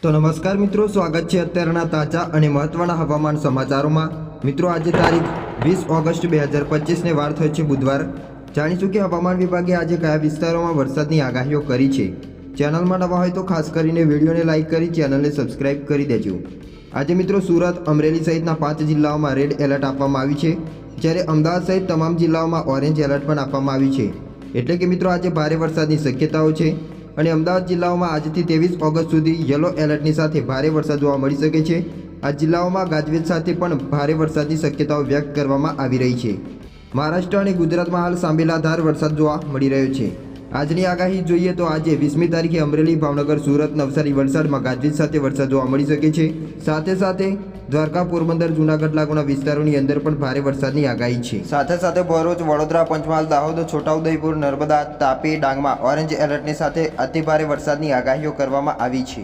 તો નમસ્કાર મિત્રો, સ્વાગત છે અત્યારના તાજા અને મહત્વના હવામાન સમાચારોમાં। મિત્રો, આજે તારીખ 20 ઓગસ્ટ 2025 વાર થાય છે બુધવાર। જાણીશું કે હવામાન વિભાગે આજે કયા વિસ્તારોમાં વરસાદની આગાહીઓ કરી છે। ચેનલમાં નવા હોય તો ખાસ કરીને વિડીયોને લાઇક કરી ચેનલને સબસ્ક્રાઇબ કરી દેજો। આજે મિત્રો સુરત, અમરેલી સહિતના 5 જિલ્લાઓમાં રેડ એલર્ટ આપવામાં આવ્યું છે, જ્યારે અમદાવાદ સહિત તમામ જિલ્લાઓમાં ઓરેન્જ એલર્ટ પણ આપવામાં આવ્યું છે। એટલે કે મિત્રો આજે ભારે વરસાદની શક્યતાઓ છે અને અમદાવાદ જિલ્લાઓમાં આજથી 23 ઓગસ્ટ સુધી યલો એલર્ટની સાથે ભારે વરસાદ જોવા મળી શકે છે। આ જિલ્લાઓમાં ગાજવીજ સાથે પણ ભારે વરસાદની શક્યતાઓ વ્યક્ત કરવામાં આવી રહી છે। મહારાષ્ટ્ર અને ગુજરાતમાં હાલ સાંબેલાધાર વરસાદ જોવા મળી રહ્યો છે। આજની આગાહી જોઈએ તો આજે 20મી તારીખે અમરેલી, ભાવનગર, સુરત, નવસારી, વલસાડમાં ગાજવીજ સાથે વરસાદ જોવા મળી શકે છે। સાથે સાથે દ્વારકા, પોરબંદર, જૂનાગઢ લાગુના વિસ્તારોની અંદર પણ ભારે વરસાદની આગાહી છે। સાથે સાથે ભરૂચ, વડોદરા, પંચમહાલ, દાહોદ, છોટાઉદેપુર, નર્મદા, તાપી, ડાંગમાં ઓરેન્જ એલર્ટની સાથે અતિભારે વરસાદની આગાહીઓ કરવામાં આવી છે।